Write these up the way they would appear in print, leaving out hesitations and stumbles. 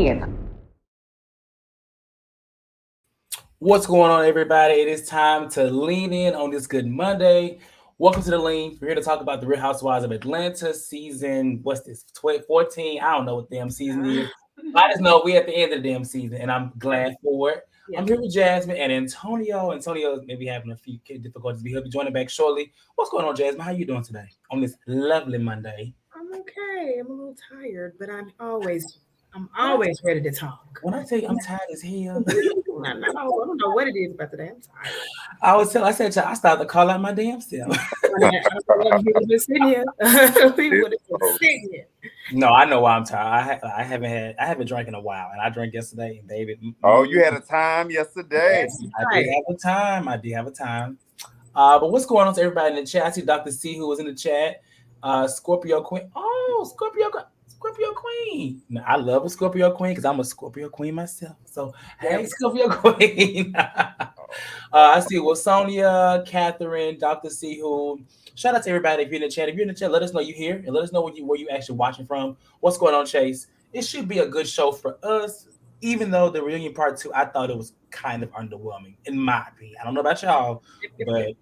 in. What's going on, everybody? It is time to lean in on this good Monday. Welcome to the Lean. We're here to talk about the Real Housewives of Atlanta season. What's this? 14? I don't know what damn season is. I just know we at the end of the damn season, and I'm glad for it. I'm here with Jasmine and Antonio. Antonio may be having a few difficulties, but he'll be joining back shortly. What's going on, Jasmine? How you doing today on this lovely Monday? I'm okay. I'm a little tired, but I'm always ready to talk. When I tell you I'm tired as hell. I don't know what it is about today. I'm tired. I said, I started to call out my damn self. We would have been sitting here. We would have been sitting here. No, I know why I'm tired. I haven't drank in a while, and I drank yesterday. And David, oh, you had a time yesterday. I did have a time. But what's going on to everybody in the chat? I see Dr. C who was in the chat. Scorpio Queen. Oh, Scorpio Queen. Now, I love a Scorpio Queen because I'm a Scorpio Queen myself. So hey, Scorpio Queen. I see Sonia, Catherine, Dr. C who. Shout out to everybody if you're in the chat. If you're in the chat, let us know you're here and let us know where you actually watching from. What's going on, Chase? It should be a good show for us, even though the reunion part 2, I thought it was kind of underwhelming, in my opinion. I don't know about y'all, but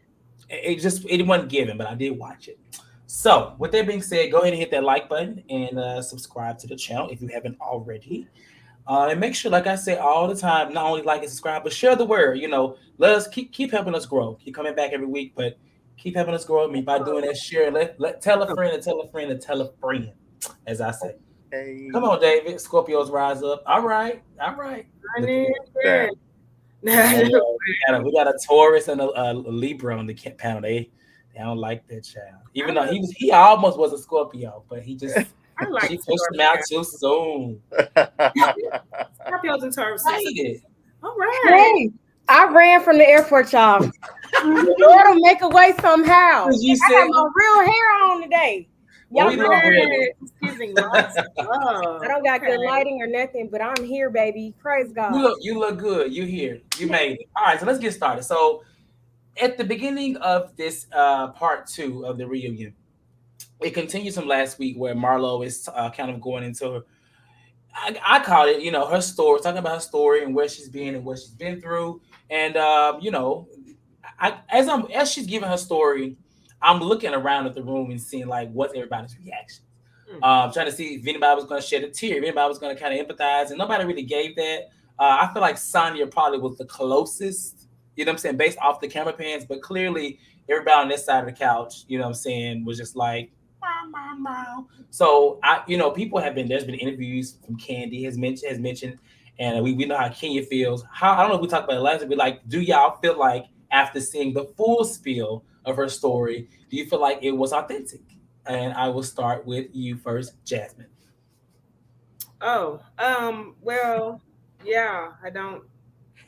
it wasn't given, but I did watch it. So, with that being said, go ahead and hit that like button and subscribe to the channel if you haven't already. And make sure, like I say all the time, not only like and subscribe, but share the word. Let us keep helping us grow. Keep coming back every week, but keep helping us grow. Me by doing that, share. Let tell a friend and tell a friend and tell a friend, as I say. Hey. Come on, David. Scorpios rise up. All right. We got a Taurus and a Libra on the panel. They don't like that child. Even though he almost was a Scorpio, but he just she pushed him out too soon. Scorpios and Taurus. All right. Hey, I ran from the airport, y'all. It'll make a way somehow. I have my real hair on today. Y'all I don't got good lighting or nothing, but I'm here, baby. Praise God. You look good. You here. You made it. All right, so let's get started. So at the beginning of this part 2 of the reunion, it continues from last week where Marlo is kind of going into her, I call it, her story, talking about her story and where she's been and what she's been through. And as she's giving her story, I'm looking around at the room and seeing like what's everybody's reaction. Trying to see if anybody was going to shed a tear, if anybody was going to kind of empathize, and nobody really gave that. I feel like Sonia probably was the closest, based off the camera pans, but clearly everybody on this side of the couch, was just like, wow. So people there's been interviews from Candy has mentioned, and we know how Kenya feels. I don't know if we talked about it last week, but like, do y'all feel like after seeing the full spiel of her story, do you feel like it was authentic? And I will start with you first, Jasmine. Well, yeah,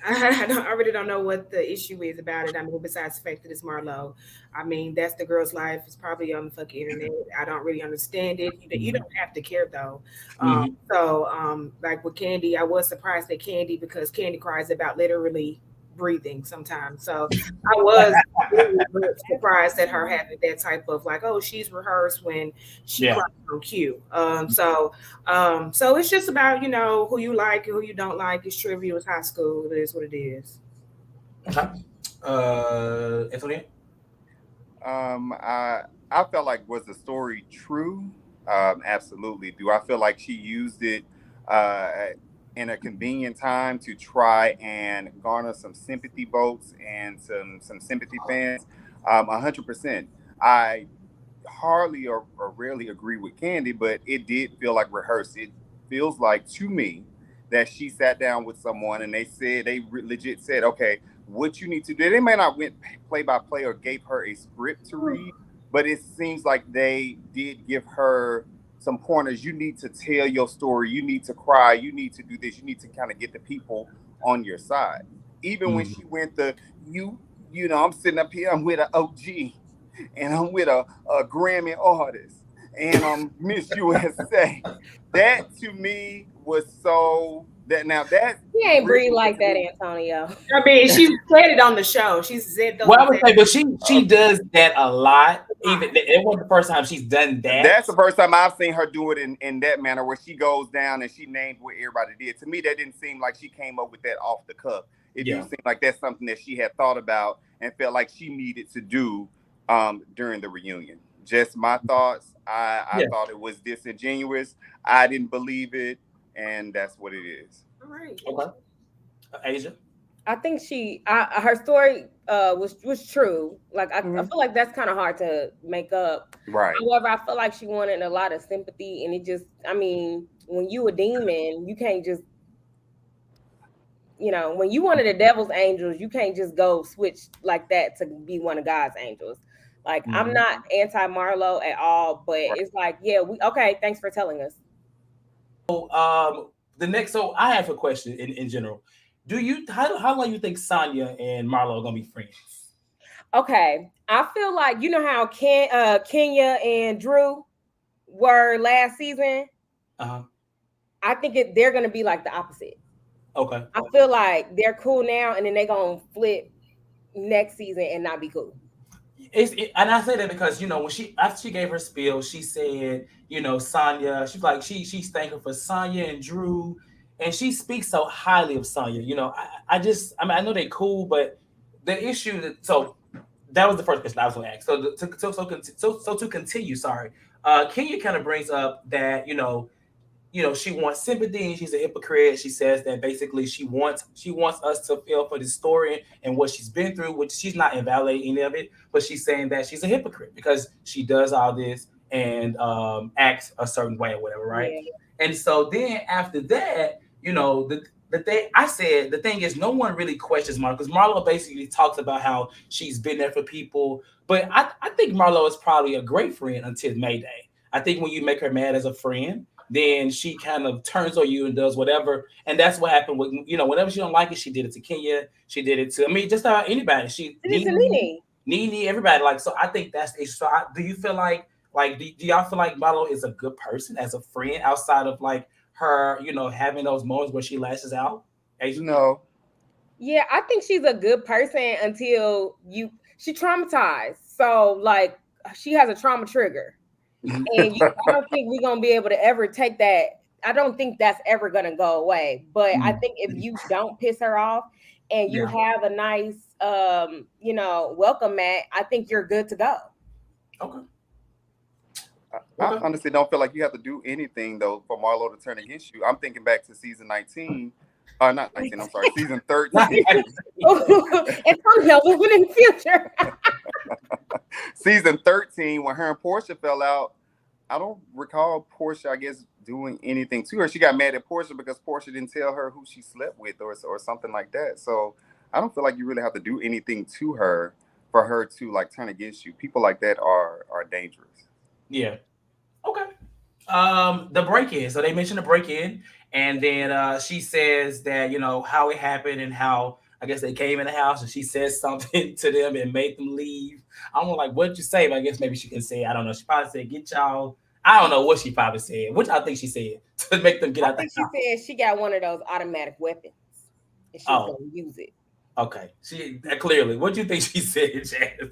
I really don't know what the issue is about it. I mean, besides the fact that it's Marlo. I mean, that's the girl's life. It's probably on the fucking internet. I don't really understand it. You don't have to care though. So, like with Candy, I was surprised at Candy because Candy cries about literally breathing sometimes. So I was really surprised at her having that type of like, oh, she's rehearsed when she cries on cue. So it's just about, who you like and who you don't like. It's trivia, it's high school. It is what it is. Anthony? I felt like, was the story true? Absolutely. Do I feel like she used it in a convenient time to try and garner some sympathy votes and some sympathy fans? 100%. I hardly or rarely agree with Candy, but it did feel like rehearsed. It feels like to me that she sat down with someone and they legit said, okay, what you need to do. They may not went play by play or gave her a script to read, but it seems like they did give her some pointers. You need to tell your story. You need to cry. You need to do this. You need to kind of get the people on your side. Even when she went I'm sitting up here, I'm with an OG and I'm with a Grammy artist and I'm Miss USA. That to me was so that he ain't breathe like that, Antonio. I mean, she said it on the show. She said those. Well, I would say, but she does that a lot. even it wasn't the first time she's done that. That's the first time I've seen her do it in that manner, where she goes down and she named what everybody did. To me, that didn't seem like she came up with that off the cuff. It do seem like that's something that she had thought about and felt like she needed to do during the reunion. Just my thoughts. I thought it was disingenuous. I didn't believe it, and that's what it is. All right. Okay. Asia? I think her story was true. Like I feel like that's kind of hard to make up. Right. However, I feel like she wanted a lot of sympathy, and it just, I mean, when you a demon, you can't just, when you one of the devil's angels, you can't just go switch like that to be one of God's angels. Like I'm not anti Marlo at all, but it's like, okay, thanks for telling us. So I have a question in general. How long you think Sonia and Marlo are gonna be friends? Okay, I feel like how Kenya and Drew were last season. I think they're gonna be like the opposite. Okay. I feel like they're cool now, and then they're gonna flip next season and not be cool. And I say that because when after she gave her spiel, she said Sonia. She's like she's thankful for Sonia and Drew. And she speaks so highly of Sonia. I know they're cool, but the issue so that was the first question I was going to ask. So to continue, Kenya kind of brings up that she wants sympathy and she's a hypocrite. She says that basically she wants us to feel for this story and what she's been through, which she's not invalidating any of it, but she's saying that she's a hypocrite because she does all this and acts a certain way or whatever, right? Yeah. And so then after that. The thing is, no one really questions Marlo because Marlo basically talks about how she's been there for people. But I think Marlo is probably a great friend until Mayday. I think when you make her mad as a friend, then she kind of turns on you and does whatever. And that's what happened with, whenever she don't like it, she did it to Kenya. She did it to, just about anybody. She did it to Nene, everybody. Like, so I think that's it. So do you feel like do y'all feel like Marlo is a good person as a friend outside of like, her, having those moments where she lashes out? No. Yeah, I think she's a good person until she traumatized. So like she has a trauma trigger. And I don't think we're gonna be able to ever take that. I don't think that's ever gonna go away. But I think if you don't piss her off and you have a nice welcome mat, I think you're good to go. Okay. I honestly don't feel like you have to do anything though for Marlo to turn against you. I'm thinking back to season 19. Not 19, I'm sorry, season 13. It's living in the future. Season 13, when her and Portia fell out, I don't recall Portia, I guess, doing anything to her. She got mad at Portia because Portia didn't tell her who she slept with or something like that. So I don't feel like you really have to do anything to her for her to like turn against you. People like that are dangerous. Yeah. Okay. The break-in. So they mentioned the break-in, and then she says that how it happened and how I guess they came in the house and she says something to them and made them leave. I don't know, like, what did you say? But I guess maybe she can say, I don't know. She probably said, "Get y'all." I don't know what she probably said. Which I think she said to make them get out. I think she said she got one of those automatic weapons and she's gonna use it. Okay. She clearly. What do you think she said, Jazz?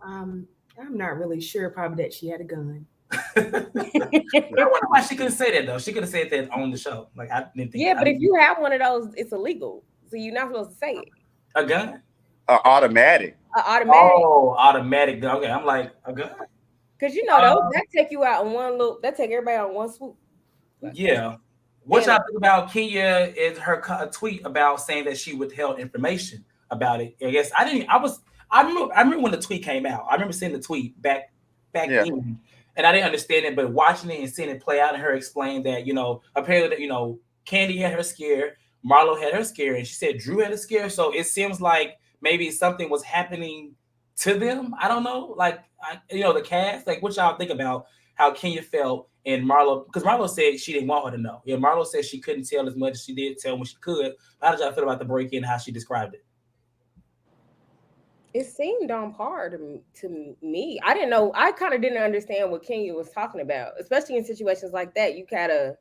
I'm not really sure. Probably that she had a gun. I wonder why she couldn't say that though. She could have said that on the show. Like I didn't think. Yeah, but if you have one of those, it's illegal, so you're not supposed to say it. A gun? Automatic. Automatic. Oh, automatic. Okay, I'm like a gun. Because those that take you out in one loop. That take everybody on one swoop. Yeah. What y'all think about Kenya? Is her tweet about saying that she withheld information about it? I guess I remember when the tweet came out. I remember seeing the tweet back then. And I didn't understand it, but watching it and seeing it play out and her explain that, apparently that, Candy had her scare, Marlo had her scare, and she said Drew had a scare. So it seems like maybe something was happening to them. I don't know. Like, the cast, like what y'all think about how Kenya felt and Marlo, because Marlo said she didn't want her to know. Yeah, Marlo said she couldn't tell as much as she did tell when she could. How did y'all feel about the break-in and how she described it? It seemed on par to me. I didn't know. I kind of didn't understand what Kenya was talking about, especially in situations like that. You gotta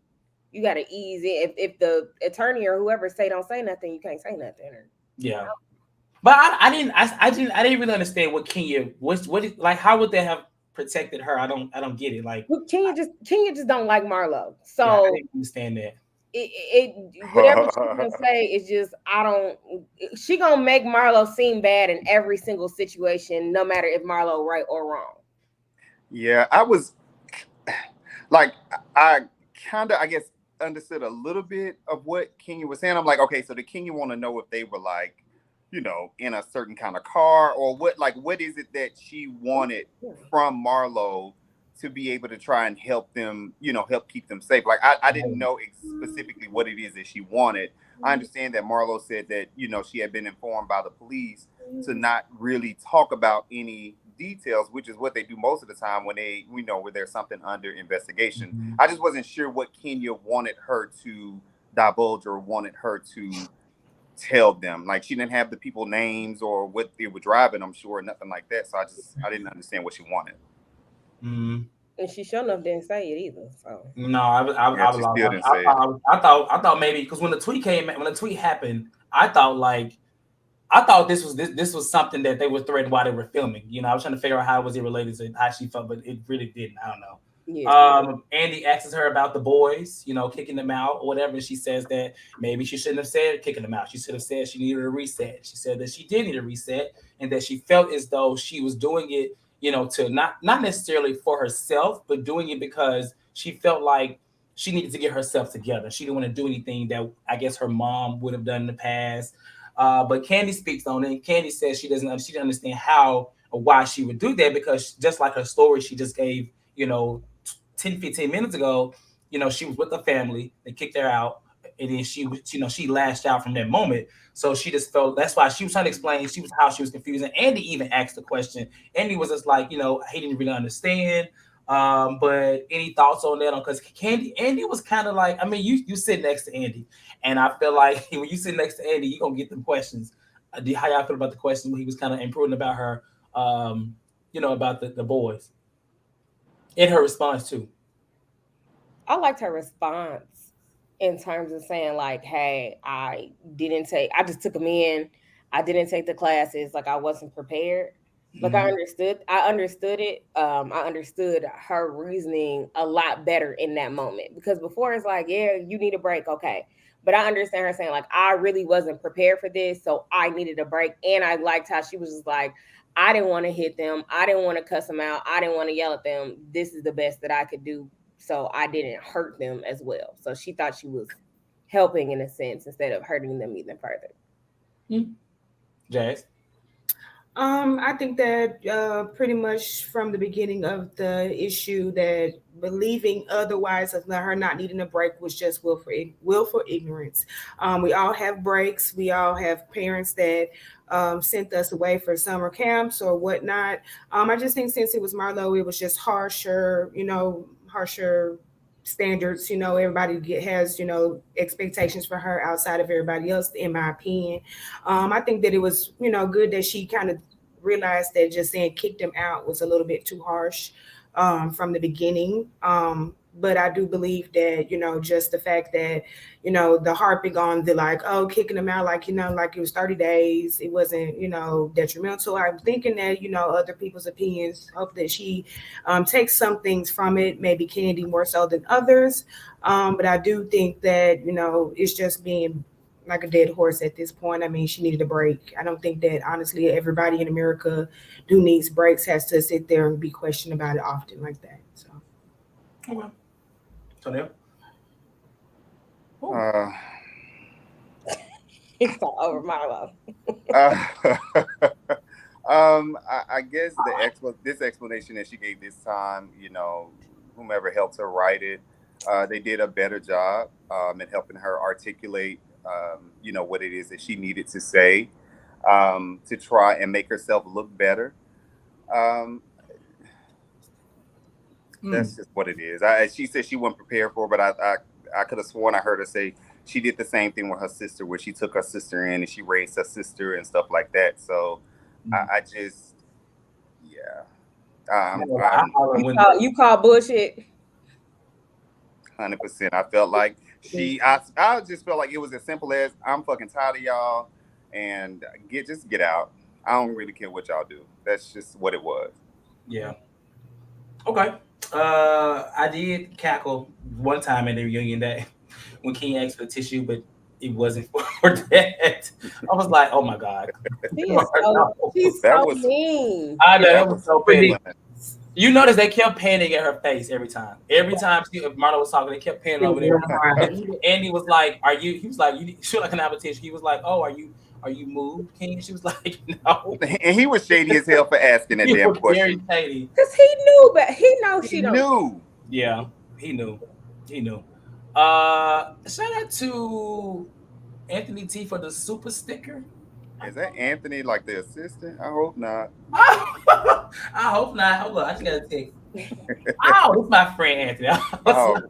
ease in. If the attorney or whoever don't say nothing, you can't say nothing. Yeah. But I didn't really understand what Kenya like. How would they have protected her? I don't get it. Like, Kenya just don't like Marlo. yeah, I So didn't understand that. whatever she's gonna say is just she gonna make Marlo seem bad in every single situation, no matter if Marlo right or wrong. Yeah, I was like, I kind of, I guess, understood a little bit of what Kenya was saying. I'm like, okay, so did Kenya want to know if they were like, in a certain kind of car, or what? Like, what is it that she wanted from Marlo to be able to try and help them, help keep them safe? Like, I didn't know specifically what it is that she wanted. I understand that Marlo said that, she had been informed by the police to not really talk about any details, which is what they do most of the time when they, where there's something under investigation. Mm-hmm. I just wasn't sure what Kenya wanted her to divulge or wanted her to tell them. Like, she didn't have the people names or what they were driving, I'm sure, nothing like that. So I didn't understand what she wanted. Mm-hmm. And she sure enough didn't say it either. So no, I thought maybe because when the tweet happened, I thought this was something that they were threatening while they were filming. I was trying to figure out how was it related to how she felt, but it really didn't. I don't know. Yeah. Andy asks her about the boys, kicking them out or whatever. And she says that maybe she shouldn't have said kicking them out. She should have said she needed a reset. She said that she did need a reset and that she felt as though she was doing it, to not necessarily for herself, but doing it because she felt like she needed to get herself together. She didn't want to do anything that I guess her mom would have done in the past. But Candy speaks on it. Candy says she didn't understand how or why she would do that because just like her story she just gave, 10, 15 minutes ago, she was with her family. They kicked her out. And then she lashed out from that moment. So she just felt that's why she was trying to explain how she was confused. And Andy even asked the question. Andy was just like, he didn't really understand. But any thoughts on that? Because Andy was kind of like, I mean, you sit next to Andy, and I feel like when you sit next to Andy, you're gonna get them questions. How y'all feel about the question when he was kind of improving about her, about the boys, in her response too? I liked her response in terms of saying like, "Hey, I just took them in. I didn't take the classes. Like I wasn't prepared." Like I understood it. I understood her reasoning a lot better in that moment because before it's like, yeah, you need a break, okay. But I understand her saying like, I really wasn't prepared for this, so I needed a break. And I liked how she was just like, I didn't want to hit them, I didn't want to cuss them out, I didn't want to yell at them. This is the best that I could do, so I didn't hurt them as well. So she thought she was helping in a sense instead of hurting them even further. Jazz. I think that pretty much from the beginning of the issue that believing otherwise of her not needing a break was just willful ignorance. We all have breaks. We all have parents that sent us away for summer camps or whatnot. I just think since it was Marlo, it was just harsher standards. Everybody has expectations for her outside of everybody else, in my opinion. I think that it was good that she kind of realized that just saying kick them out was a little bit too harsh from the beginning. But I do believe that just the fact that the harping on the like, oh, kicking them out like like it was 30 days, it wasn't detrimental. I'm thinking that other people's opinions, hope that she takes some things from it, maybe Candy more so than others, but I do think that it's just being like a dead horse at this point. I mean, she needed a break. I don't think that honestly everybody in America who needs breaks has to sit there and be questioned about it often like that. So okay. Sonia? It's all over Marlo. I guess this explanation that she gave this time, whomever helped her write it, they did a better job in helping her articulate, what it is that she needed to say to try and make herself look better. That's just what it is. She said she wasn't prepared for it, but I could have sworn I heard her say she did the same thing with her sister, where she took her sister in and she raised her sister and stuff like that. So I just, yeah. You call bullshit? 100%. I felt like I just felt like it was as simple as, I'm fucking tired of y'all. and get out. I don't really care what y'all do. That's just what it was. Yeah. Okay. I did cackle one time at the reunion that when King asked for tissue, but it wasn't for that. I was like, oh my god. She's That so was mean. I know that that was was so petty. You notice they kept panning at her face every time. Every time if Marlo was talking, they kept panning over there. And even Andy was like, "Are you?" He was like, "You should like an appetition." He was like, "Oh, are you moved, King?" She was like, "No." and he was shady as hell for asking that He damn was very question. shady. Cause he knew, but he knows He she don't. knew. Yeah, he knew. He knew. Shout out to Anthony T for the super sticker. Is that Anthony like the assistant? I hope not. I hope not. Hold on, I just gotta take. Oh, it's my friend Anthony. I was Oh.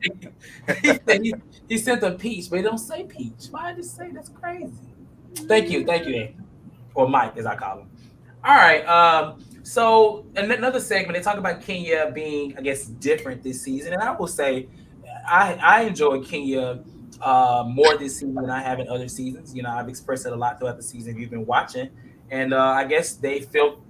like, he sent a peach, but he don't say peach. Why did he say that's crazy? Thank you, Anthony, or Mike as I call him. All right. So another segment, they talk about Kenya being, I guess, different this season, and I will say, I enjoy Kenya more this season than I have in other seasons. You know, I've expressed it a lot throughout the season if you've been watching, and I guess they felt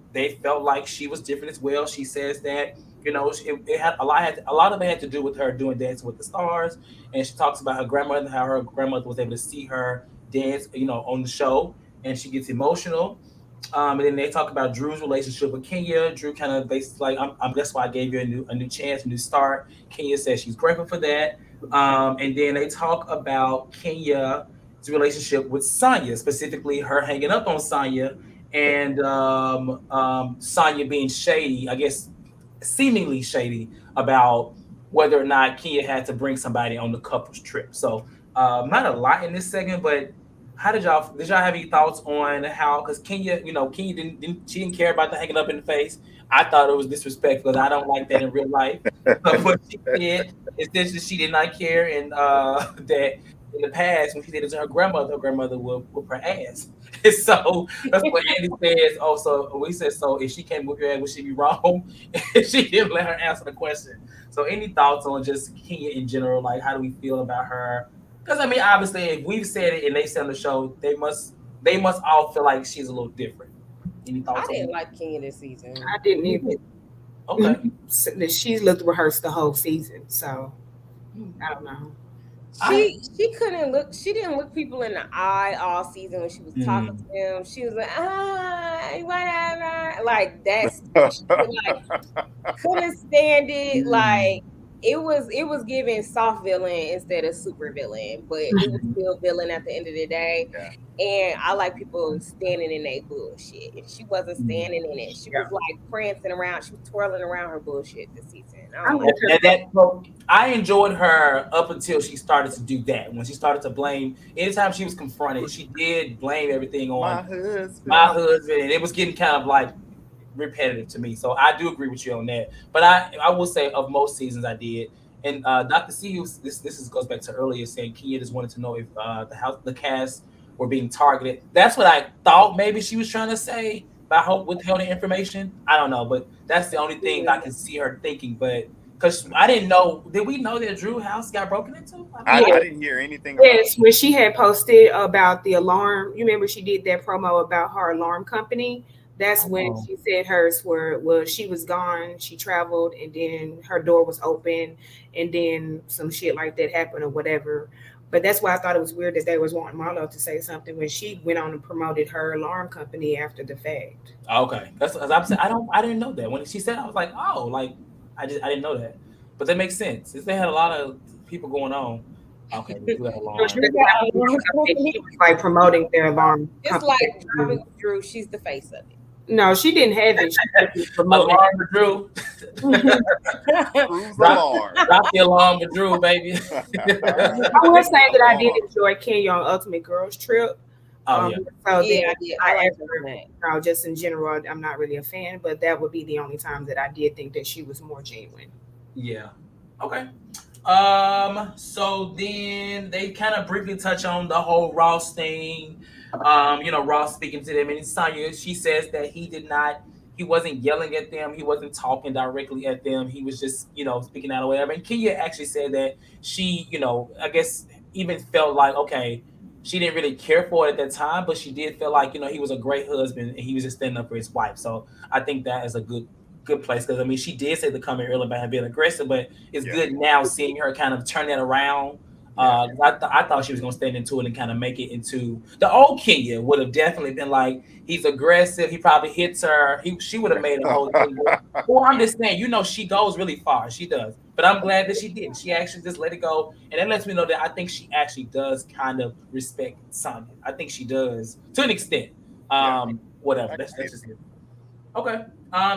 like she was different as well. She says that it had a lot of it had to do with her doing Dancing with the Stars, and she talks about her grandmother, how her grandmother was able to see her dance, on the show, and she gets emotional. And then they talk about Drew's relationship with Kenya. Drew kind of basically like, that's why I gave you a new chance, a new start. Kenya says she's grateful for that. And then they talk about Kenya's relationship with Sonya, specifically her hanging up on Sonya, and Sonya being shady, I guess, seemingly shady about whether or not Kenya had to bring somebody on the couple's trip. So not a lot in this segment, but how did y'all have any thoughts on how, because Kenya didn't care about the hanging up in the face. I thought it was disrespectful because I don't like that in real life. But what she did is this, that she did not care, and that in the past when she did it to her grandmother would whoop her ass. And so that's what Andy says. Oh, so we said, so if she can't whoop your ass, would she be wrong? If she didn't let her answer the question. So any thoughts on just Kenya in general? Like, how do we feel about her? Because I mean, obviously, if we've said it and they said on the show, they must all feel like she's a little different. Any I thoughts on didn't that? like Kenya this season. I didn't even. Okay. She's looked rehearsed the whole season, so I don't know. She couldn't look. She didn't look people in the eye all season when she was talking to them. She was like, whatever, like that's she was like couldn't stand it. Like it was giving soft villain instead of super villain, but it was still villain at the end of the day. Yeah. And I like people standing in their bullshit. And she wasn't standing in it. She was like prancing around. She was twirling around her bullshit this season. I enjoyed her up until she started to do that. When she started to blame, anytime she was confronted, she did blame everything on my husband, and it was getting kind of like repetitive to me. So I do agree with you on that. But I will say of most seasons I did. And Dr. C, goes back to earlier saying Kia just wanted to know if the cast were being targeted. That's what I thought maybe she was trying to say by withholding information. I don't know, but that's the only thing I can see her thinking. But because I didn't know, did we know that Drew house got broken into? I didn't hear anything about Yes, when she had posted about the alarm, you remember she did that promo about her alarm company. That's when she said hers she was gone, she traveled, and then her door was open, and then some shit like that happened or whatever. But that's why I thought it was weird that they was wanting Marlo to say something when she went on and promoted her alarm company after the fact. Okay, that's as I'm saying. I didn't know that when she said. I was like, oh, like I didn't know that, but that makes sense. Since they had a lot of people going on. Okay, they do have alarm. She was like promoting their alarm. It's like Driving with Drew. She's the face of it. No, she didn't have it. She was promoting alarm with Drew. Drop the alarm with Drew, baby. I will say that I did enjoy Kenya on Ultimate Girls Trip. Oh yeah. So Yeah, I like no, just in general, I'm not really a fan, but that would be the only time that I did think that she was more genuine. Yeah. Okay. So then they kind of briefly touch on the whole Ross thing. Ross speaking to them, and Sonya, she says that he wasn't yelling at them, he wasn't talking directly at them, he was just, speaking out or whatever. And Kenya actually said that she, I guess even felt like, okay, she didn't really care for it at that time, but she did feel like, he was a great husband and he was just standing up for his wife. So I think that is a good place, because I mean she did say the comment earlier about her being aggressive, but it's Yeah. good now seeing her kind of turn that around. Yeah. I thought she was gonna stand into it and kind of make it into the old Kenya would have definitely been like, he's aggressive, he probably hits her. She would have made a whole thing. Well, I'm just saying, she goes really far. She does. But I'm glad that she did. She actually just let it go. And that lets me know that I think she actually does kind of respect Sonya. I think she does to an extent. Yeah. Whatever. I That's get just it. it. Okay.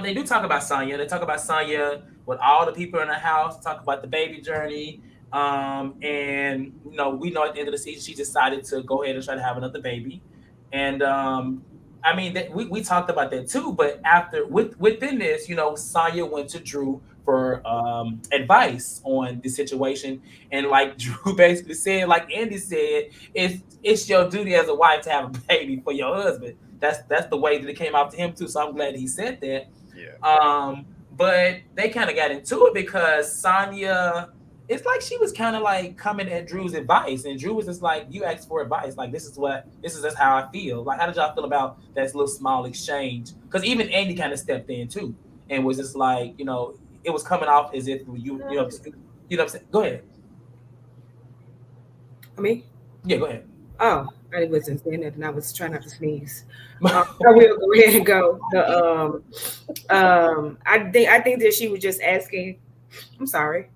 They do talk about Sonya. They talk about Sonya with all the people in the house, talk about the baby journey. And we know at the end of the season she decided to go ahead and try to have another baby. And I mean we talked about that too, but within this, Sonya went to Drew for advice on the situation. And like Drew basically said, like Andy said, it's your duty as a wife to have a baby for your husband. That's the way that it came out to him too. So I'm glad he said that. Yeah. But they kind of got into it because Sonya, it's like she was kind of like coming at Drew's advice, and Drew was just like, "You asked for advice. Like this is just how I feel." Like, how did y'all feel about that little small exchange? Because even Andy kind of stepped in too, and was just like, it was coming off as if you know what I'm saying. Go ahead. Me? Yeah, go ahead. Oh, I wasn't saying that, and I was trying not to sneeze. I will go ahead and go. I think that she was just asking. I'm sorry.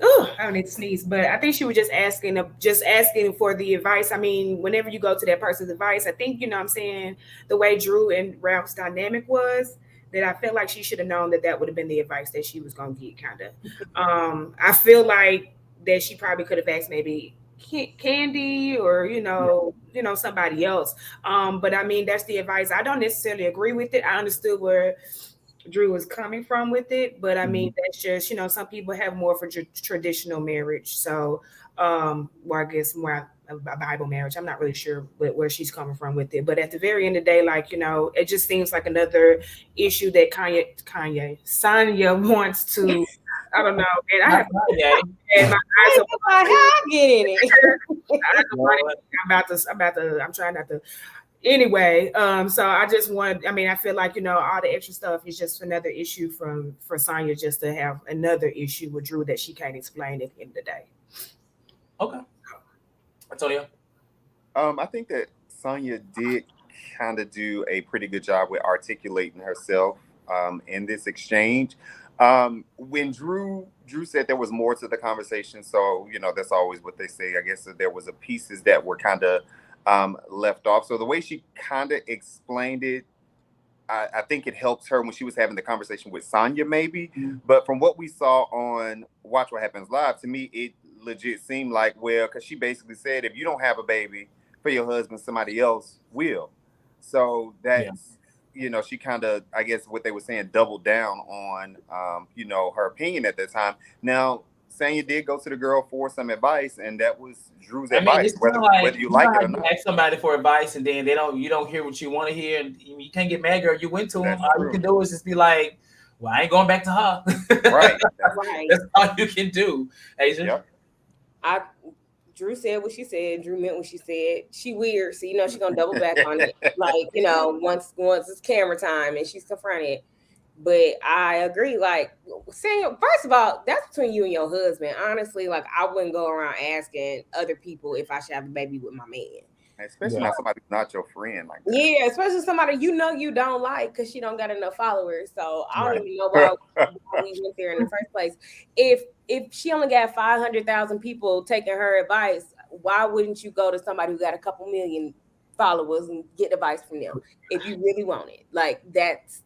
Oh, I don't need to sneeze, but I think she was just asking for the advice. I mean, whenever you go to that person's advice, I think what I'm saying, the way Drew and Ralph's dynamic was, that I felt like she should have known that that would have been the advice that she was gonna get, kind of. I feel like that she probably could have asked maybe Candy, or somebody else. But I mean, that's the advice. I don't necessarily agree with it. I understood where Drew was coming from with it, but I mean, that's just, some people have more for traditional marriage. So, well, I guess more a Bible marriage. I'm not really sure where she's coming from with it. But at the very end of the day, like, it just seems like another issue that Sonya wants to, I don't know, man. I have and my eyes are getting it. I'm trying not to. Anyway, so I mean, I feel like, all the extra stuff is just another issue for Sonya, just to have another issue with Drew that she can't explain at the end of the day. Okay. Antonio? I think that Sonya did kind of do a pretty good job with articulating herself in this exchange. When Drew said there was more to the conversation, so that's always what they say. I guess that there was a pieces that were kind of left off. So the way she kind of explained it, I think it helps her when she was having the conversation with Sonya, maybe. Mm-hmm. But from what we saw on Watch What Happens Live, to me, it legit seemed like, well, because she basically said, if you don't have a baby for your husband, somebody else will. So that's, she kind of, I guess what they were saying, doubled down on, her opinion at that time. Now, Sonya did go to the girl for some advice, and that was Drew's advice, whether you like it or not. You ask somebody for advice, and then you don't hear what you want to hear, and you can't get mad, girl. You went to them. All you can do is just be like, "Well, I ain't going back to her." Right. That's all you can do, Asia. Yep. Drew said what she said. Drew meant what she said. She weird, so she's gonna double back on it. Like, once it's camera time and she's confronted. But I agree, like, saying, first of all, that's between you and your husband. Honestly, like, I wouldn't go around asking other people if I should have a baby with my man. Especially not somebody who's not your friend like that. Yeah, especially somebody you don't like because she don't got enough followers. So I don't even know why we went there in the first place. If she only got 500,000 people taking her advice, why wouldn't you go to somebody who got a couple million followers and get advice from them if you really want it? Like, that's.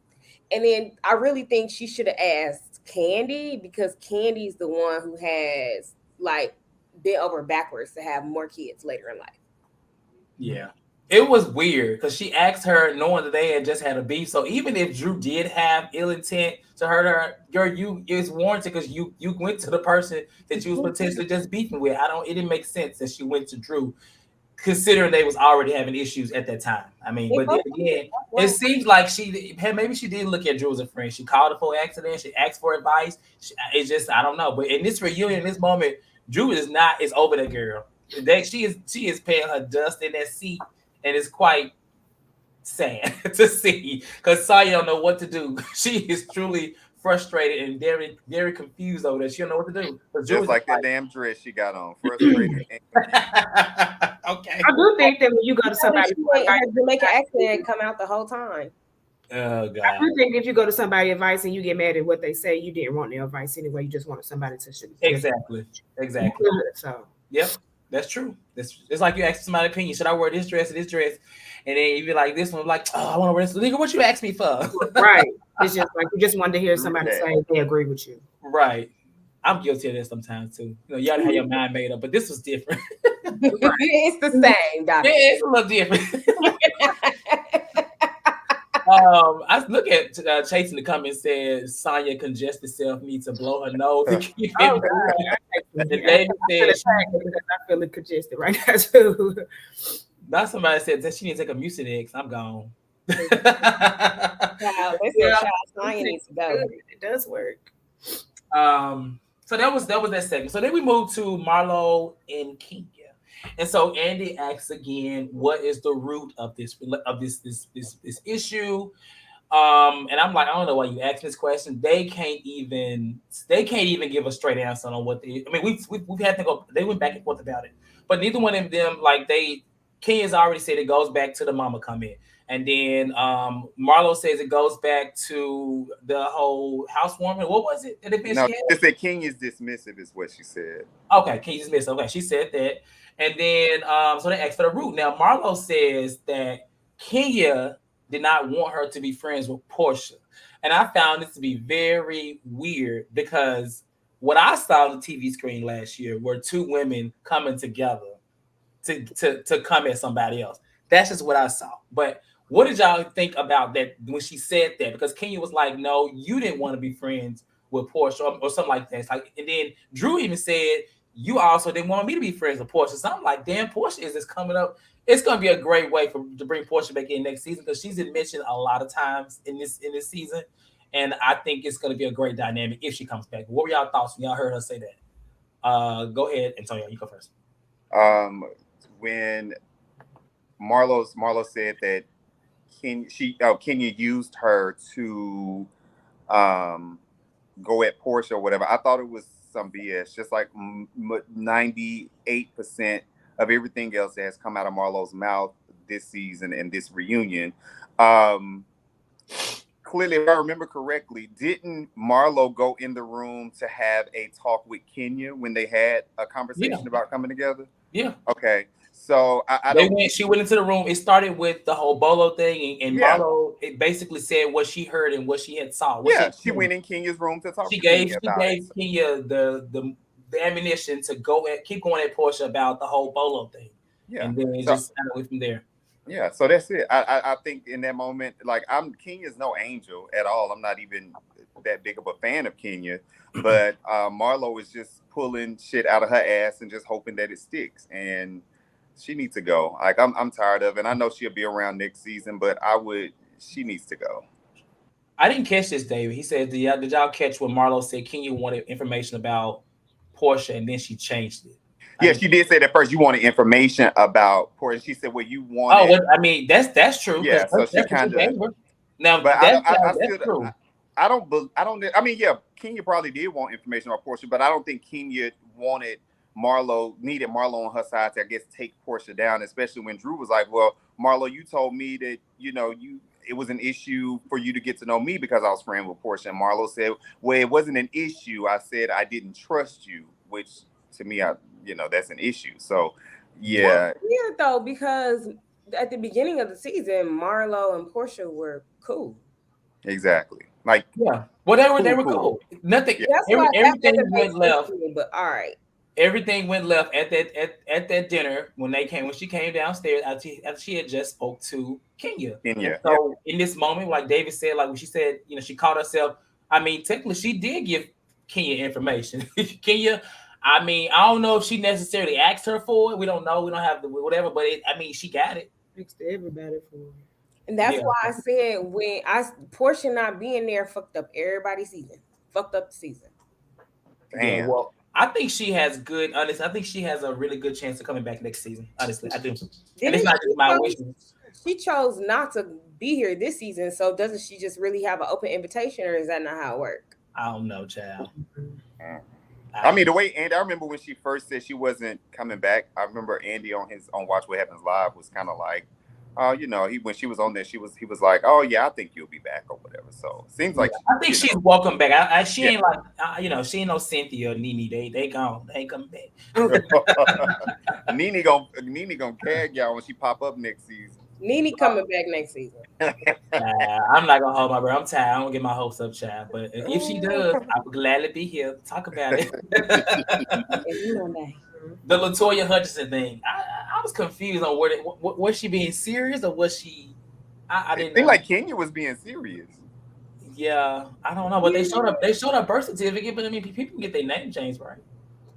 And then I really think she should have asked Candy, because Candy's the one who has, like, bent over backwards to have more kids later in life. Yeah. It was weird because she asked her knowing that they had just had a beef. So even if Drew did have ill intent to hurt her, girl, it's warranted because you went to the person that you was potentially just beefing with. It didn't make sense that she went to Drew, considering they was already having issues at that time. I mean, but then again, it seems like maybe she did look at Drew as a friend. She called her for accident. She asked for advice. It's just, I don't know. But in this reunion, in this moment, Drew is over that girl. She is paying her dust in that seat, and it's quite sad to see because Saya don't know what to do. She is truly frustrated and very confused over that. She don't know what to do. Just like that damn dress she got on, frustrated and confused. Okay. I do think that when you go to somebody, her Jamaican accent come out the whole time. Oh I God. do think if you go to somebody advice and you get mad at what they say, you didn't want their advice anyway. You just wanted somebody to Exactly. So Yep, that's true. It's like you ask somebody opinion. Should I wear this dress or this dress? And then you be like, this one, like, oh, I want to wear this. Nigga, what you ask me for? right. It's just like you just wanted to hear somebody say they agree with you. Right. I'm guilty of that sometimes too. You know, you gotta have your mind made up, but this was different. It's the same, doctor. It's a little different. I look at Chase in the comments said Sonya congested self needs to blow her nose to keep it moving. And David said I feel it congested right now too. Now somebody said that she needs to take a Mucinex. I'm gone. Wow, Sonya needs to go. It does work. So that was that segment. So then we moved to Marlo and Kenya. And so Andy asks again, what is the root of this issue? And I'm like, I don't know why you asked this question. They can't even give a straight answer on what I mean, we've had to go, they went back and forth about it. But neither one of them, like Kenya's already said it goes back to the mama comment. And then Marlo says it goes back to the whole housewarming. What was it? No, she said Kenya's dismissive is what she said. Okay, Kenya's dismissive. Okay, she said that. And then so they asked for the root. Now Marlo says that Kenya did not want her to be friends with Portia. And I found this to be very weird because what I saw on the TV screen last year were two women coming together to come at somebody else. That's just what I saw. But what did y'all think about that when she said that? Because Kenya was like, no, you didn't want to be friends with Portia or something like that. Like, and then Drew even said, you also didn't want me to be friends with Portia. So I'm like, damn, Portia is this coming up. It's going to be a great way to bring Portia back in next season because she's been mentioned a lot of times in this season. And I think it's going to be a great dynamic if she comes back. What were y'all thoughts when y'all heard her say that? Go ahead, Antonio, you go first. When Marlo said that Kenya used her to go at Portia or whatever, I thought it was some BS. Just like 98% of everything else that has come out of Marlo's mouth this season and this reunion. Clearly, if I remember correctly, didn't Marlo go in the room to have a talk with Kenya when they had a conversation about coming together? Yeah. Okay. So she went into the room. It started with the whole Bolo thing, and Marlo it basically said what she heard and what she had saw. She went in Kenya's room to talk. She gave Kenya the ammunition to keep going at Portia about the whole Bolo thing. Yeah, and then it just kind of went from there. Yeah, so that's it. I think in that moment, like Kenya's no angel at all. I'm not even that big of a fan of Kenya, but Marlo is just pulling shit out of her ass and just hoping that it sticks. And she needs to go. Like I'm tired of it. And I know she'll be around next season, but she needs to go. I didn't catch this, David. He said, did y'all catch what Marlo said? Kenya wanted information about Portia, and then she changed it. Yeah, she did say that first. You wanted information about Portia. She said, "Well, you wanted." Oh, well, I mean, that's true. Yeah, so she kind of. Now, but that's true. I don't. I mean, yeah, Kenya probably did want information about Portia, but I don't think Kenya needed Marlo on her side to, I guess, take Portia down. Especially when Drew was like, "Well, Marlo, you told me that it was an issue for you to get to know me because I was friends with Portia." And Marlo said, "Well, it wasn't an issue. I said I didn't trust you," which to me, that's an issue. So, yeah. Weird though, because at the beginning of the season, Marlo and Portia were cool. Exactly. Like, yeah. Well, they were cool. Nothing. Yeah. Everything went left. But all right. Everything went left at that dinner when she came downstairs after she had just spoke to Kenya. So in this moment, like David said, like when she said, she caught herself. I mean, technically, she did give Kenya information. Kenya. I mean, I don't know if she necessarily asked her for it. We don't know. We don't have whatever, but she got it. Thanks to everybody for it. And that's why I said when Portia not being there fucked up everybody's season. Fucked up the season. Damn. Yeah, well, I think she has good. Honestly, I think she has a really good chance of coming back next season. Honestly, I do. And it's not just my wish. She chose not to be here this season, so doesn't she just really have an open invitation, or is that not how it works? I don't know, child. I mean, the way Andy, I remember when she first said she wasn't coming back. I remember Andy on Watch What Happens Live was kind of like, when she was on there, he was like, oh yeah, I think you'll be back or whatever. So seems like I think she's welcome back. She ain't like she ain't no Cynthia or Nene. They gone. They ain't coming back. Nene gonna tag y'all when she pop up next season. Nene coming back next season. I'm not gonna hold my breath. I'm tired. I don't get my hopes up, child. But if she does, I would gladly be here to talk about it. The LaToya Hutchinson thing. I was confused on was she being serious or was she? I didn't think know. like Kenya was being serious. Yeah, I don't know, but they showed up. They showed a birth certificate, but I mean, people can get their name changed, right?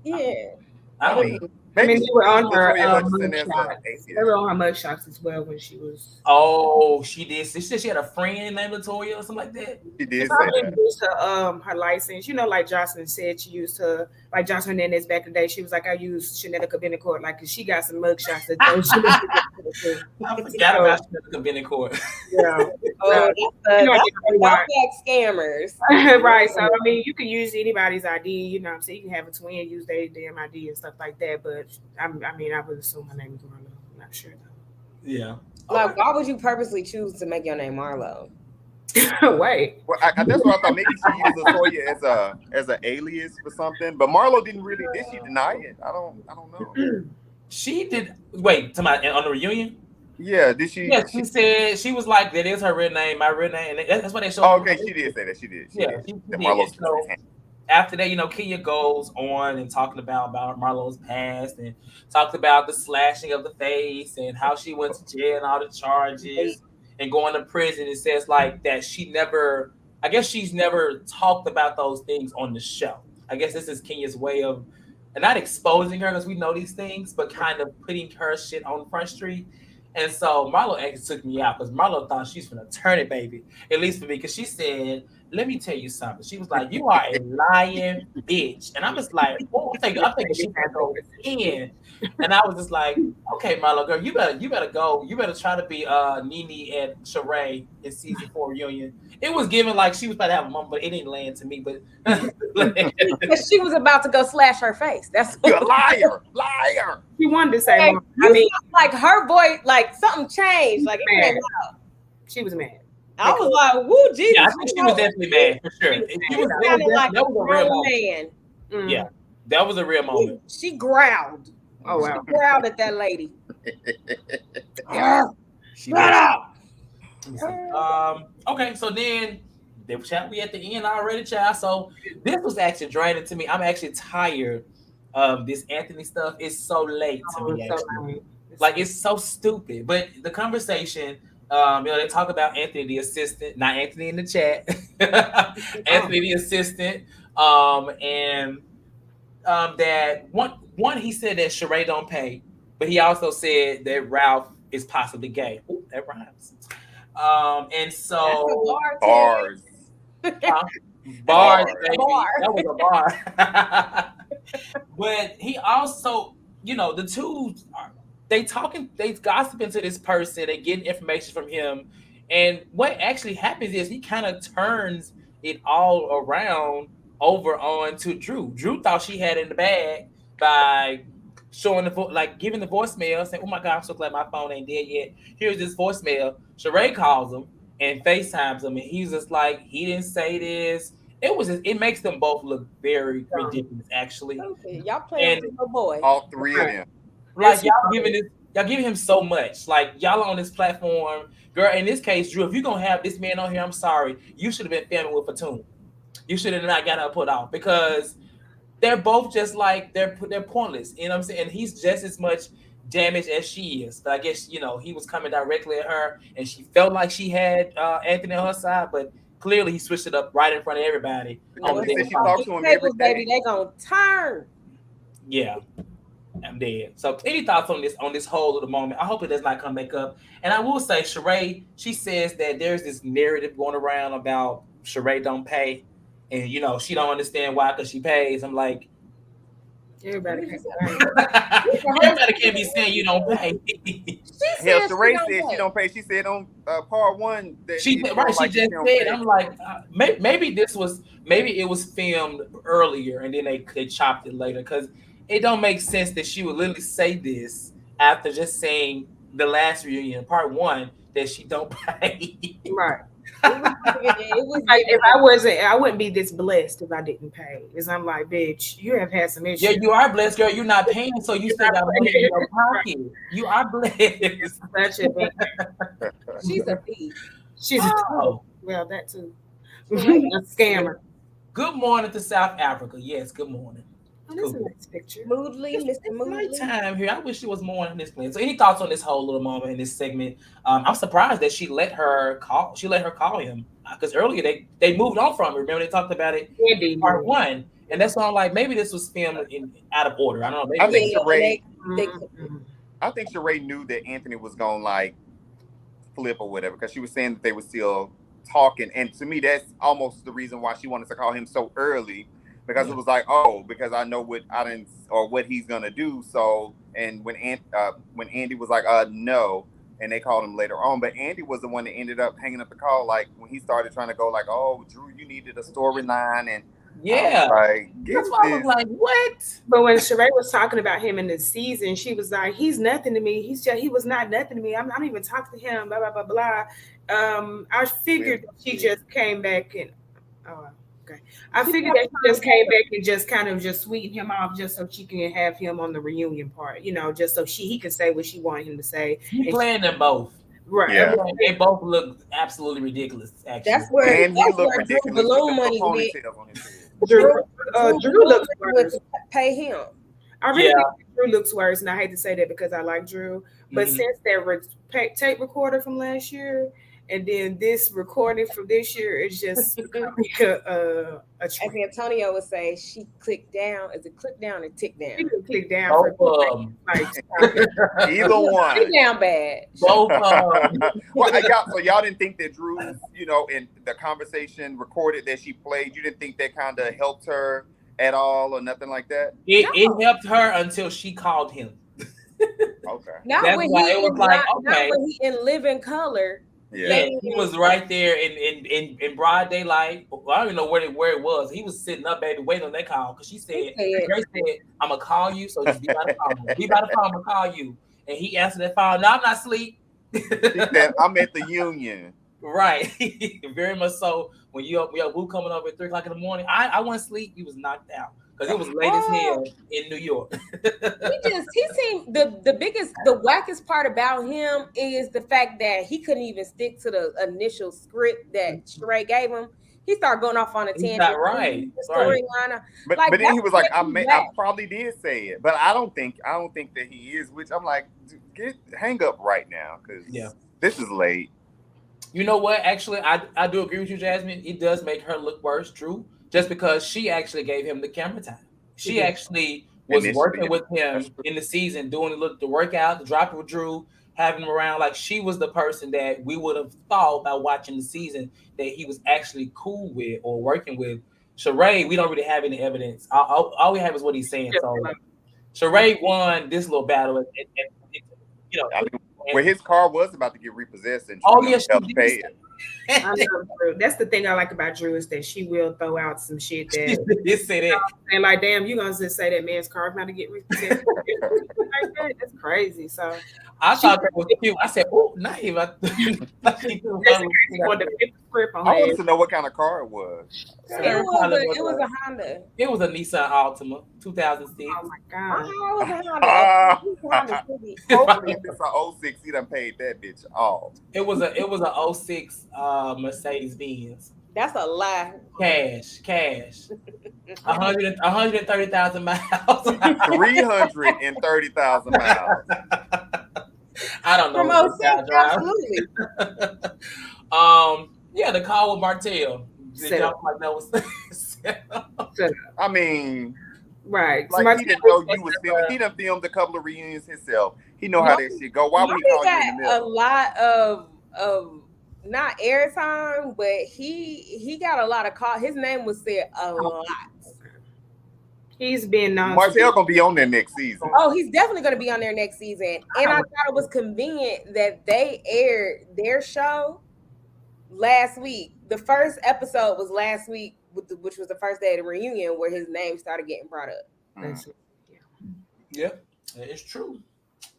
Yeah. I mean, they were on her mugshots. They were on her mugshots as well when she was. Oh, she did. She said she had a friend named LaToya or something like that. She did. Used her license. Like Jocelyn said, she used her. Like Jocelyn Hernandez back in the day, she was like, I used Shanetta Betancourt. Like, cause she got some mugshots. I forgot about Shanetta Betancourt. Yeah. That's scammers. Right. So I mean, you can use anybody's ID. You know what I'm saying? You can have a twin use their damn ID and stuff like that. But I would assume her name is Marlo. I'm not sure though. Yeah. Like, why would you purposely choose to make your name Marlo? Wait. Well, that's what I thought. Maybe she used LaToya as an alias for something. But Marlo didn't really. Did she deny it? I don't know. She did. Wait, on the reunion. Yeah, did she? Yeah, she said she was like, "That is her real name, my real name." And that's what they showed. Oh, okay, she did say that. She did. She did. So after that, Kenya goes on and talking about Marlo's past and talked about the slashing of the face and how she went to jail and all the charges and going to prison. It says like that she's never talked about those things on the show. I guess this is Kenya's way of not exposing her because we know these things, but kind of putting her shit on Front Street. And so Marlo actually took me out because Marlo thought she's gonna turn it, baby. At least for me, because she said, "Let me tell you something." She was like, "You are a lying bitch," and I'm just like, "Oh, I'm thinking she gonna go in." And I was just like, "Okay, Marlo, girl, you better go. You better try to be Nene and Sheree in season 4 reunion." It was given like she was about to have a moment, but it didn't land to me. But because she was about to go slash her face. That's you're a liar. She wanted to say, like her voice, like something changed. Like it came out. She was mad. I was like, "Woo, Jesus!" Yeah, I think she was definitely mad for sure. That was a real moment. Man. Yeah, that was a real moment. She growled. Oh wow! She growled at that lady. Shut up. Okay, so then we at the end already, child. So this was actually draining to me. I'm actually tired of this Anthony stuff. It's so late to me, actually. Like it's so stupid. But the conversation, they talk about Anthony the assistant, not Anthony in the chat. Anthony the assistant. And that one he said that Sheree don't pay, but he also said that Ralph is possibly gay. Ooh, that rhymes. And so bars, baby. That was a bar. But he also, the two they gossiping to this person, they getting information from him, and what actually happens is he kind of turns it all around over on to Drew. Drew thought she had it in the bag by showing giving the voicemail, saying, "Oh my God, I'm so glad my phone ain't dead yet. Here's this voicemail." Sheree calls him and FaceTimes him, and he's just like, he didn't say this. It makes them both look very ridiculous, actually. Okay. Y'all playing with your boy. All three of them. Like y'all giving him so much. Like y'all on this platform, girl. In this case, Drew, if you're gonna have this man on here, I'm sorry, you should have been filming with Fatum. You should have not got her put off because they're both just like they're pointless. You know what I'm saying? And he's just as much damaged as she is. But I guess he was coming directly at her, and she felt like she had Anthony on her side, but clearly he switched it up right in front of everybody. She talks to him every day. Baby, they gonna turn. Yeah, I'm dead. So, any thoughts on this whole little moment? I hope it does not come back up. And I will say, Sheree, she says that there's this narrative going around about Sheree don't pay, and she don't understand why because she pays. I'm like, Everybody She Everybody can't be saying you don't pay. Hell, said Sheree she don't said she pay. don't pay. She said on part one that She it right. felt She like just don't said, pay. "I'm like, maybe it was filmed earlier and then they chopped it later because it don't make sense that she would literally say this after just saying the last reunion, part one, that she don't pay." right. It was Like if I wasn't, I wouldn't be this blessed if I didn't pay. Because I'm like, bitch, you have had some Yeah, issues. you are blessed, girl. You're not paying, so you still got money in your pocket. You are blessed. Such a bad. she's a thief. She's Oh. well, that too. Sheree. A scammer. Good morning to South Africa. Yes, good morning. Oh, that's a Cool. nice picture. Moodly, Mr. It's Moodly. nighttime here. I wish it was more on this place. So, any thoughts on this whole little moment in this segment? I'm surprised that she let her call. She let her call him because earlier they moved on from it. Remember they talked about it in part one, and that's why I'm like maybe this was filmed out of order. I don't know. I Maybe think Sheree. Mm-hmm. I think Sheree knew that Anthony was gonna like flip or whatever because she was saying that they were still talking, and to me that's almost the reason why she wanted to call him so early because it was like, oh, because I know what I didn't or what he's gonna do. So, and when Andy was like, no, and they called him later on, but Andy was the one that ended up hanging up the call. Like when he started trying to go, like, oh, Drew, you needed a storyline, and yeah, like that's why I was like, what? But when Sheree was talking about him in the season, she was like, "He's nothing to me. He was not nothing to me. I'm not even talking to him." Blah blah blah blah. I figured that she just came back and okay. I figured that she just came back and just kind of just sweeten him off just so she can have him on the reunion part, just so he can say what she wanted him to say. You playing them both. Right. Yeah. They both look absolutely ridiculous, actually. That's where and he looked ridiculous with balloon the money ponytails on his head. Drew looks worse. to pay him. I really think Drew looks worse, and I hate to say that because I like Drew. But since that tape recorder from last year, and then this recording from this year, it's just a As Antonio would say, she clicked down. Is it click down or tick down? She can click down Both for of them. like Either one. Click down bad. Both of them. Well, so y'all didn't think that Drew's, in the conversation recorded that she played, you didn't think that kind of helped her at all or nothing like that? It helped her until she called him. Okay. Not when he it was like, okay. Not when he in living color. Yeah, he was right there in broad daylight. I don't even know where it was. He was sitting up, baby, waiting on that call because she said, Grace said, "I'm gonna call you, so just be by the phone. Be by the phone. I'm gonna call you." And he answered that phone. No, I'm not asleep. He said, "I'm at the union." Right, very much so. When you boo coming up at 3:00 in the morning, I wasn't asleep. He was knocked out because it was late as hell in New York. he seemed the wackest part about him is the fact that he couldn't even stick to the initial script that Sheree gave him. He started going off on a tangent. Not right. The storyline. But then he was like, I probably did say it, but I don't think that he is. Which I'm like, hang up right now because this is late. You know what? Actually, I do agree with you, Jasmine. It does make her look worse, true, just because she actually gave him the camera time. She actually was working with him in the season, doing the workout, the dropping with Drew, having him around. Like she was the person that we would have thought by watching the season that he was actually cool with or working with. Sheree, we don't really have any evidence. All we have is what he's saying. So Sheree won this little battle, and where his car was about to get repossessed, and she pay it. I know Drew. That's the thing I like about Drew is that she will throw out some shit that say that. And like, damn, you gonna just say that man's car about to get repossessed like that? That's crazy. So I thought that was cute. I said, "Oh, not even." I wanted to know what kind of car it was. It was a Honda. It was a Nissan Altima, 2006. Oh my god! Oh, it was a Honda. Hopefully, if it's an 06, he done paid that bitch off. It was a 06 Mercedes Benz. That's a lie. Cash. 130,000 miles. 330,000 miles. I don't know. From 06, absolutely. The call with Martell. I mean, right. Like he didn't know you was filming. He done filmed a couple of reunions himself. He know how that shit go. Why would he call you in the middle? A lot of not airtime, but he got a lot of call. His name was said a lot. He's been Martell gonna be on there next season. Oh, he's definitely going to be on there next season. And I thought it was convenient that they aired their show last week. The first episode was last week, which was the first day of the reunion, where his name started getting brought up. Yeah, it's true.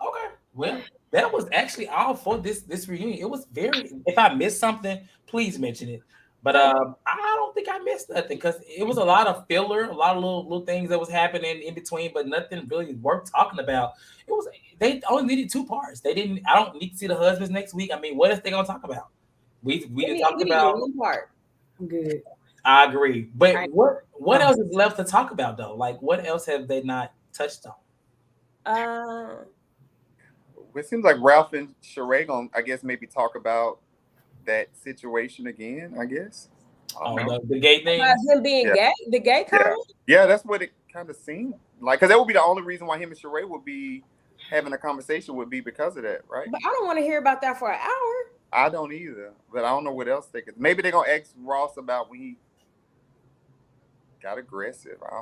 Okay, well, that was actually all for this reunion. It was very. If I missed something, please mention it. But I don't think I missed nothing because it was a lot of filler, a lot of little things that was happening in between, but nothing really worth talking about. It was they only needed 2 parts. They didn't. I don't need to see the husbands next week. I mean, what else they gonna talk about? We talked about one part. Good. I agree, but what else is left to talk about though? Like, what else have they not touched on? It seems like Ralph and Sheree gonna, I guess, maybe talk about that situation again, I guess. The gay thing? Him being gay? The gay comment? Yeah, that's what it kind of seemed like. Because that would be the only reason why him and Sheree would be having a conversation would be because of that, right? But I don't want to hear about that for an hour. I don't either. But I don't know what else they could. Maybe they're going to ask Ross about when he got aggressive. I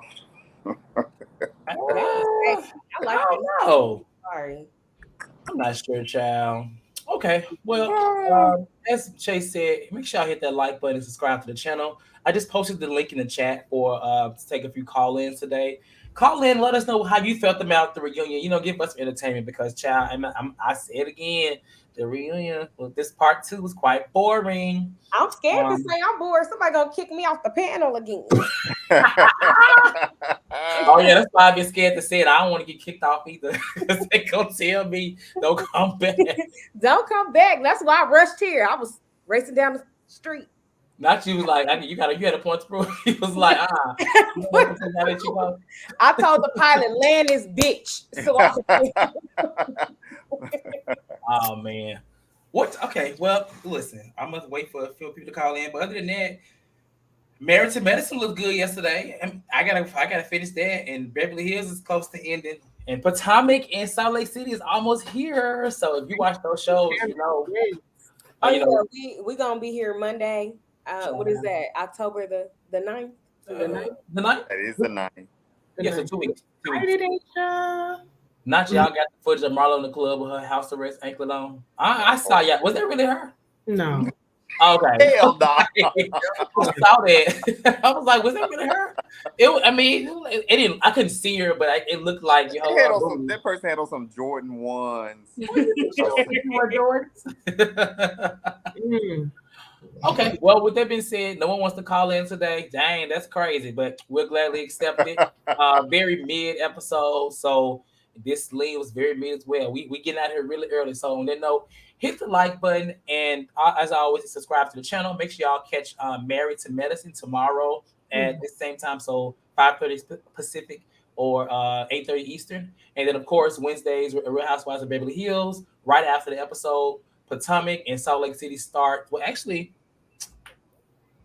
don't know. Sorry. I'm not sure, child. Okay, well, as Chase said, make sure y'all hit that like button and subscribe to the channel. I just posted the link in the chat for to take a few call-ins today. Call in, let us know how you felt about the reunion. You know, give us entertainment because, child, I say it again, the reunion, this part 2 was quite boring. I'm scared to say I'm bored. Somebody gonna kick me off the panel again. Oh yeah, that's why I've been scared to say it. I don't want to get kicked off either because they gonna tell me don't come back. Don't come back. That's why I rushed here. I was racing down the street. Not you was like, you had a point to prove. He was like, I told the pilot, land this bitch. So oh man. What? Okay, well, listen, I must wait for a few people to call in. But other than that, Married to Medicine looked good yesterday. And I gotta finish that. And Beverly Hills is close to ending. And Potomac and Salt Lake City is almost here. So if you watch those shows, you know. We're gonna be here Monday. What is that? October the 9th? The 9th? That is the 9th. Yes, so 2 weeks. Not y'all got the footage of Marlo in the club with her house arrest anklet on. I saw y'all. Was that really her? No. Okay. Hell no. I saw that. I was like, was that really her? It didn't. I couldn't see her, but it looked like that person had on some Jordan 1s. Okay, well, with that being said, no one wants to call in today. Dang, that's crazy, but we'll gladly accept it. Very mid episode, so this lead was very mid as well. We getting out here really early, so on that note, hit the like button, and as always, subscribe to the channel. Make sure y'all catch Married to Medicine tomorrow at the same time, so 5:30 Pacific or 8:30 Eastern, and then of course Wednesdays Real Housewives of Beverly Hills. Right after the episode, Potomac and Salt Lake City start. Well, actually,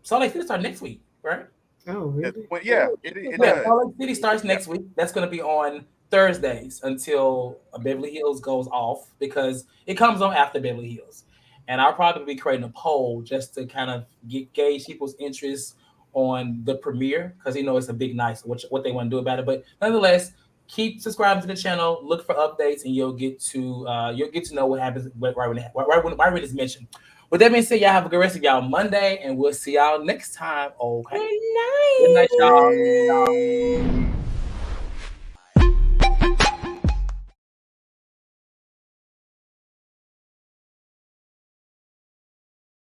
Salt Lake City starts next week, right? Oh, really? Yeah, it does. Salt Lake City starts next week. That's going to be on Thursdays until Beverly Hills goes off because it comes on after Beverly Hills. And I'll probably be creating a poll just to kind of gauge people's interest on the premiere because it's a big night, so what they want to do about it. But nonetheless, keep subscribing to the channel. Look for updates, and you'll get to know what happens right when it's mentioned. With that being said, y'all have a good rest of y'all Monday, and we'll see y'all next time. Okay. Good night. Good night, y'all.